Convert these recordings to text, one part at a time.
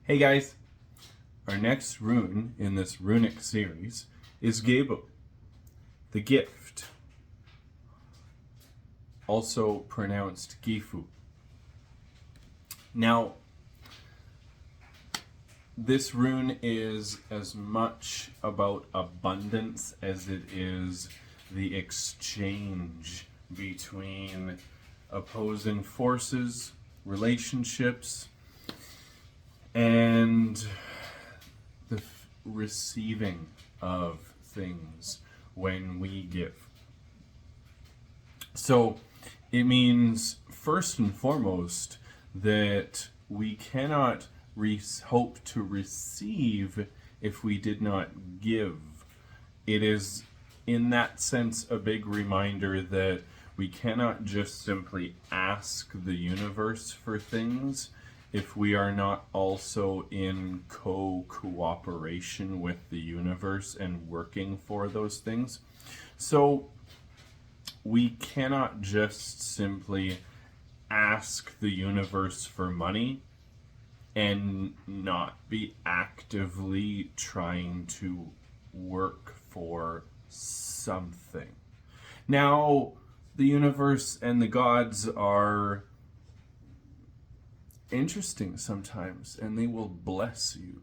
Hey guys, our next rune in this runic series is Gebo, the gift, also pronounced Gifu. Now, this rune is as much about abundance as it is the exchange between opposing forces, relationships, and the receiving of things when we give. So it means, first and foremost, that we cannot hope to receive if we did not give. It is, in that sense, a big reminder that we cannot just simply ask the universe for things if we are not also in cooperation with the universe and working for those things. So we cannot just simply ask the universe for money and not be actively trying to work for something. Now, the universe and the gods are interesting sometimes, and they will bless you.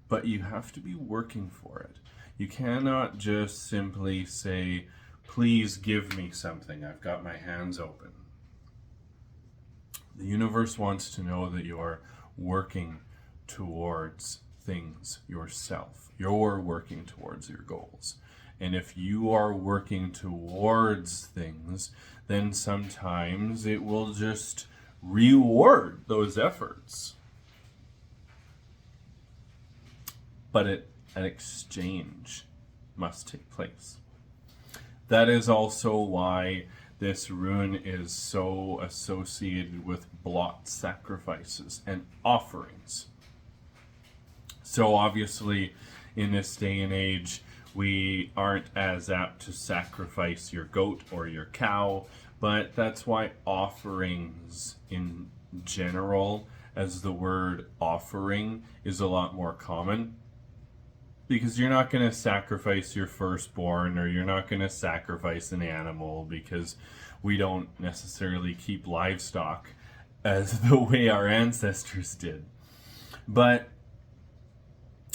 But you have to be working for it. You cannot just simply say, please give me something. I've got my hands open. The universe wants to know that you're working towards things yourself. You're working towards your goals. And if you are working towards things, then sometimes it will just reward those efforts. But an exchange must take place. That is also why this rune is so associated with Blot sacrifices and offerings. So obviously, in this day and age, we aren't as apt to sacrifice your goat or your cow, but that's why offerings in general, as the word offering, is a lot more common. Because you're not going to sacrifice your firstborn, or you're not going to sacrifice an animal, because we don't necessarily keep livestock as the way our ancestors did. But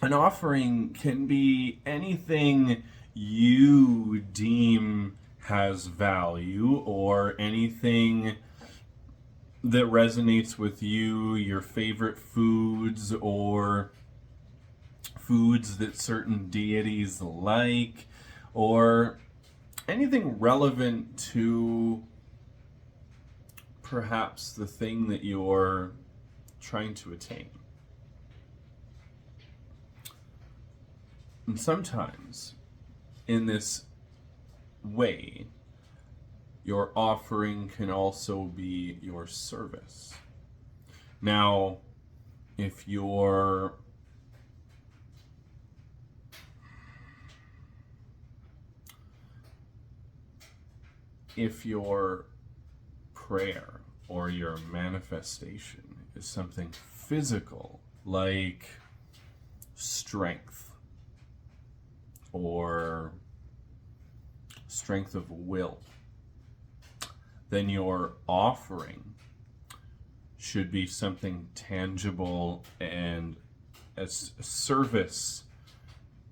an offering can be anything you deem has value, or anything that resonates with you, your favorite foods, or foods that certain deities like, or anything relevant to perhaps the thing that you're trying to attain. And sometimes, in this way, your offering can also be your service. Now, if your prayer or your manifestation is something physical, like strength or strength of will, then your offering should be something tangible and as a service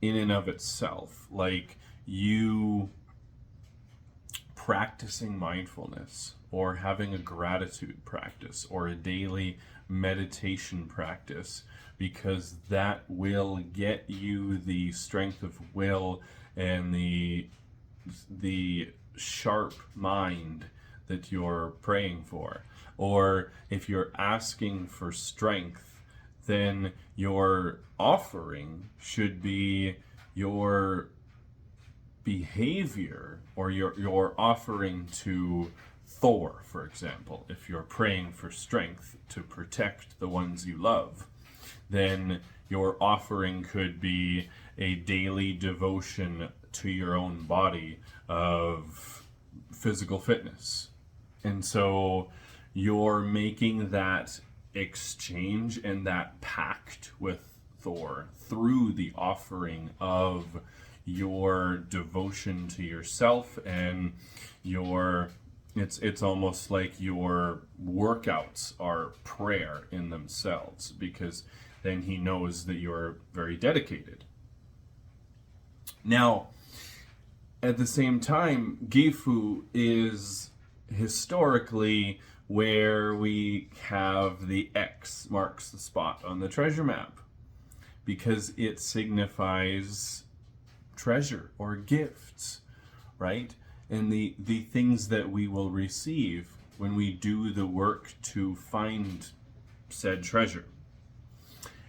in and of itself, like you practicing mindfulness, or having a gratitude practice, or a daily meditation practice, because that will get you the strength of will and the sharp mind that you're praying for. Or if you're asking for strength, then your offering should be your behavior, or your offering to Thor, for example. If you're praying for strength to protect the ones you love, then your offering could be a daily devotion to your own body of physical fitness. And so you're making that exchange and that pact with Thor through the offering of your devotion to yourself and your it's almost like your workouts are prayer in themselves, because then he knows that you're very dedicated. Now, at the same time, Gifu is historically where we have the X marks the spot on the treasure map, because it signifies treasure or gifts, right? And the things that we will receive when we do the work to find said treasure.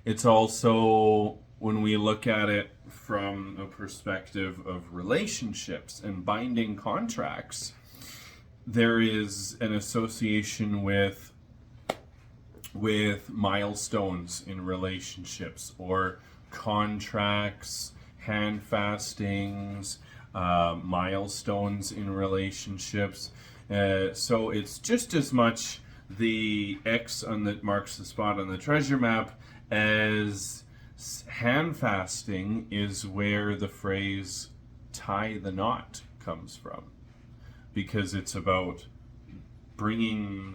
It's also, when we look at it from a perspective of relationships and binding contracts, there is an association with milestones in relationships, or contracts, hand fastings, milestones in relationships. So it's just as much the X on that marks the spot on the treasure map as hand fasting is where the phrase tie the knot comes from, because it's about bringing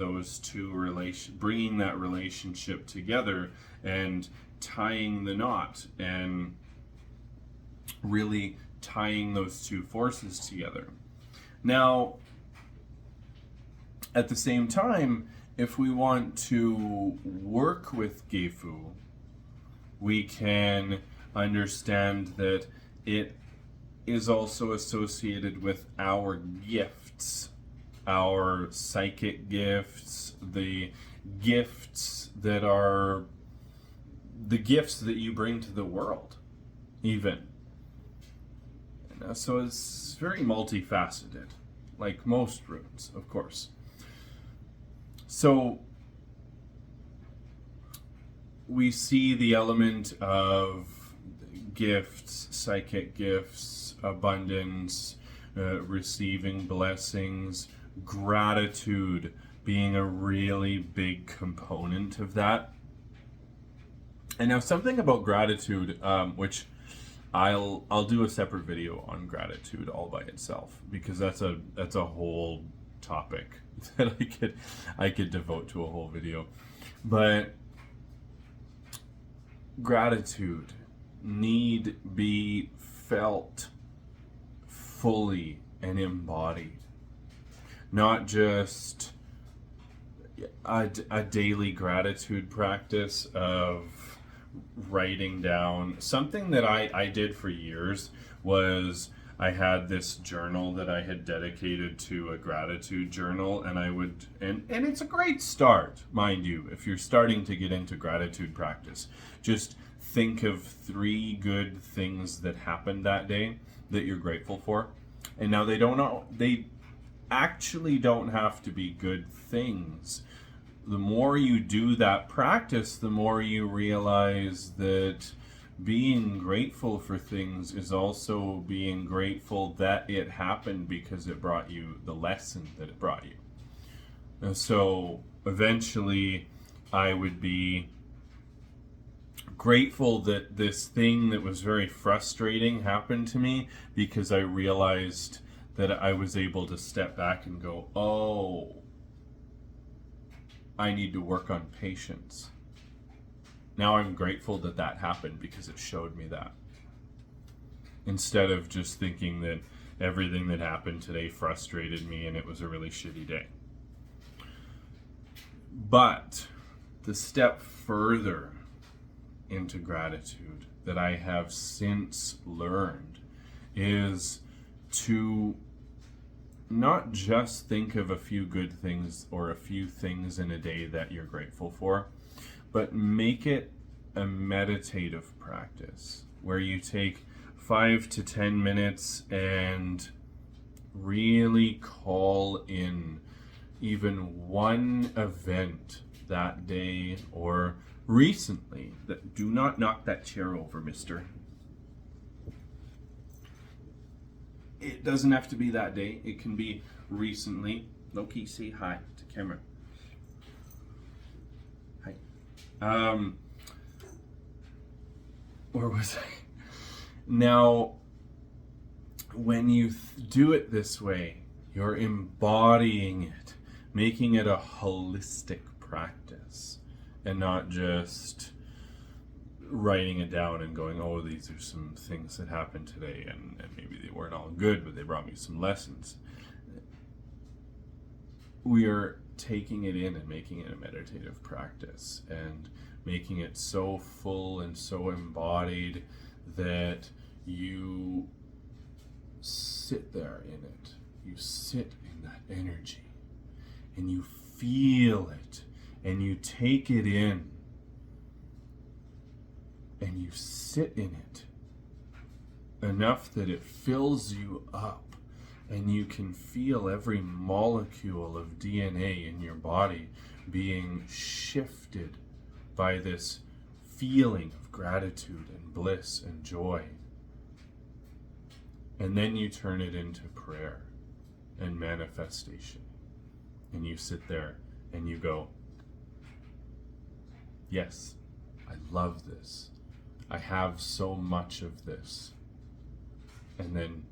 bringing that relationship together and tying the knot, and really tying those two forces together. Now, at the same time, if we want to work with Gifu, we can understand that it is also associated with our gifts, our psychic gifts, the gifts that are the gifts that you bring to the world, even. So it's very multifaceted, like most runes, of course. So we see the element of gifts, psychic gifts, abundance, receiving blessings, gratitude being a really big component of that. And now something about gratitude, which I'll do a separate video on gratitude all by itself, because that's a whole topic that I could devote to a whole video. But gratitude need be felt fully and embodied, not just a daily gratitude practice of writing down. Something that I did for years was I had this journal that I had dedicated to a gratitude journal, and I would, and it's a great start, mind you, if you're starting to get into gratitude practice. Just think of 3 good things that happened that day that you're grateful for. And now they actually don't have to be good things. The more you do that practice, the more you realize that being grateful for things is also being grateful that it happened, because it brought you the lesson that it brought you. And so eventually I would be grateful that this thing that was very frustrating happened to me, because I realized that I was able to step back and go, oh, I need to work on patience. Now I'm grateful that that happened, because it showed me that. Instead of just thinking that everything that happened today frustrated me and it was a really shitty day. But the step further into gratitude that I have since learned is to not just think of a few good things or a few things in a day that you're grateful for, but make it a meditative practice where you take 5 to 10 minutes and really call in even one event that day or recently. That do not knock that chair over, mister. It doesn't have to be that day. It can be recently. Loki, say hi to camera. Hi. Where was I? Now, when you do it this way, you're embodying it, making it a holistic practice, and not just writing it down and going, oh, these are some things that happened today, and maybe they weren't all good, but they brought me some lessons. We are taking it in and making it a meditative practice and making it so full and so embodied that you sit there in it. You sit in that energy and you feel it and you take it in and you sit in it enough that it fills you up and you can feel every molecule of DNA in your body being shifted by this feeling of gratitude and bliss and joy. And then you turn it into prayer and manifestation. And you sit there and you go, yes, I love this. I have so much of this. And then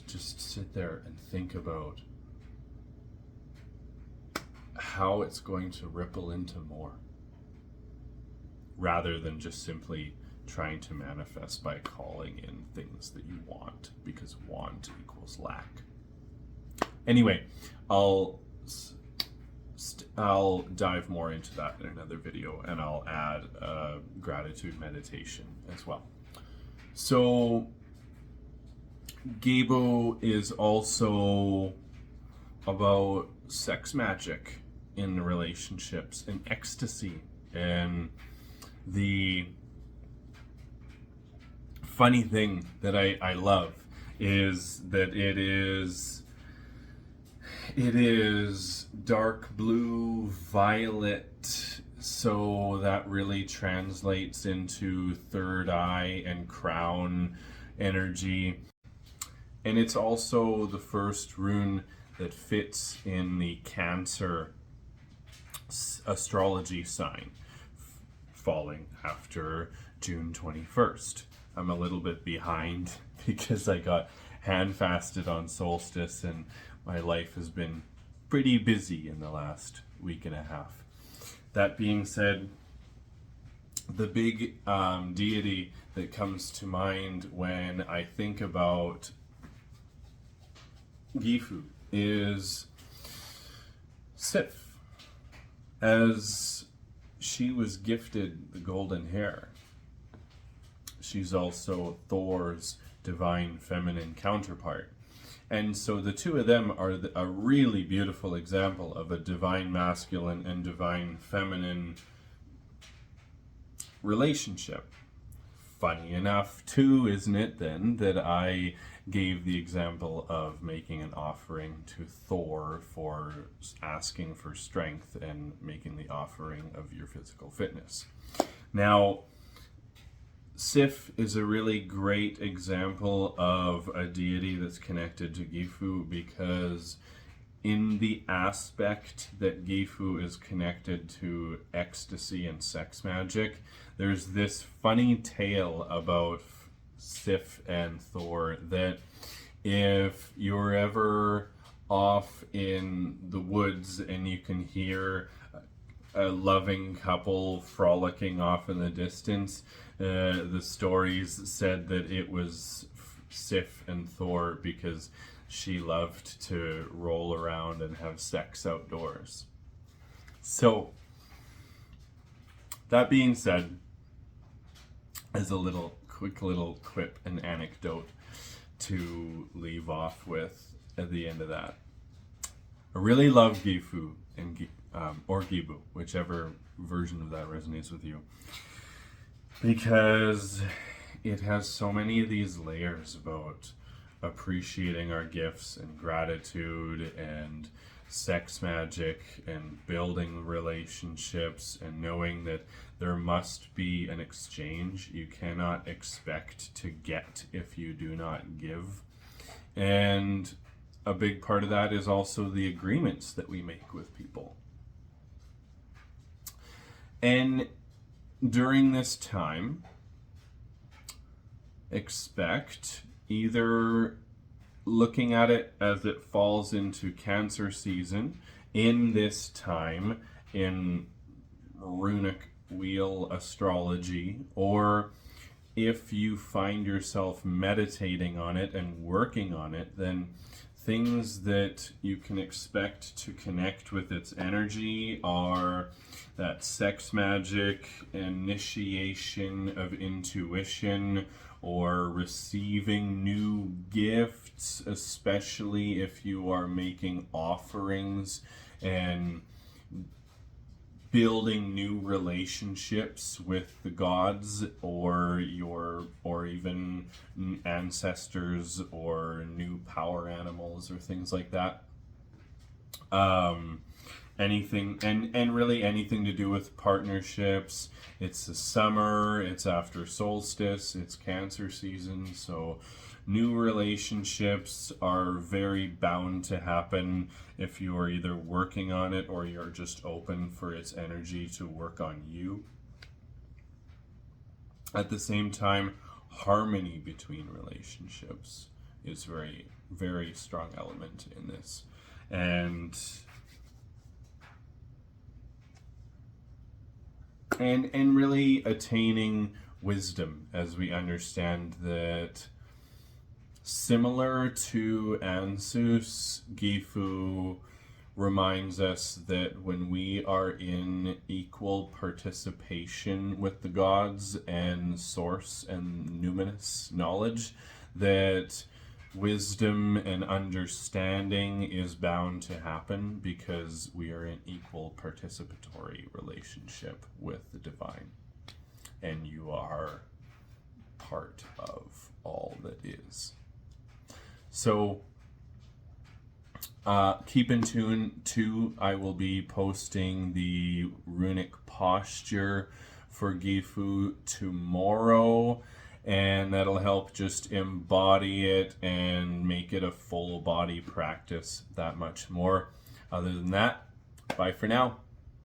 just sit there and think about how it's going to ripple into more, rather than just simply trying to manifest by calling in things that you want, because want equals lack. Anyway, I'll dive more into that in another video, and I'll add gratitude meditation as well. So Gebo is also about sex magic in relationships and ecstasy. And the funny thing that I love is that it is dark blue, violet, so that really translates into third eye and crown energy. And it's also the first rune that fits in the Cancer astrology sign, falling after June 21st. I'm a little bit behind because I got hand fasted on solstice and my life has been pretty busy in the last week and a half. That being said, the big deity that comes to mind when I think about Gifu is Sif, as she was gifted the golden hair. She's also Thor's divine feminine counterpart. And so the two of them are a really beautiful example of a divine masculine and divine feminine relationship. Funny enough, too, isn't it, then, that I gave the example of making an offering to Thor for asking for strength and making the offering of your physical fitness. Now, Sif is a really great example of a deity that's connected to Gifu, because in the aspect that Gifu is connected to ecstasy and sex magic, there's this funny tale about Sif and Thor that if you're ever off in the woods and you can hear a loving couple frolicking off in the distance, the stories said that it was Sif and Thor because she loved to roll around and have sex outdoors. So, that being said, as a quick little quip and anecdote to leave off with at the end of that, I really love Gifu and or Gebo, whichever version of that resonates with you, because it has so many of these layers about appreciating our gifts and gratitude and sex magic and building relationships and knowing that there must be an exchange. You cannot expect to get if you do not give. And a big part of that is also the agreements that we make with people. And during this time, expect either looking at it as it falls into Cancer season in this time in runic wheel astrology, or if you find yourself meditating on it and working on it, then things that you can expect to connect with its energy are that sex magic, initiation of intuition, or receiving new gifts, especially if you are making offerings and building new relationships with the gods or even ancestors or new power animals or things like that. Anything and really anything to do with partnerships. It's the summer, it's after solstice, it's Cancer season, so new relationships are very bound to happen if you are either working on it or you're just open for its energy to work on you. At the same time, harmony between relationships is very, very strong element in this. And really attaining wisdom, as we understand that similar to Ansus, Gifu reminds us that when we are in equal participation with the gods and source and numinous knowledge, that wisdom and understanding is bound to happen because we are in equal participatory relationship with the divine, and you are part of all that is. So keep in tune too. I will be posting the runic posture for Gifu tomorrow, and that'll help just embody it and make it a full body practice that much more. Other than that, bye for now.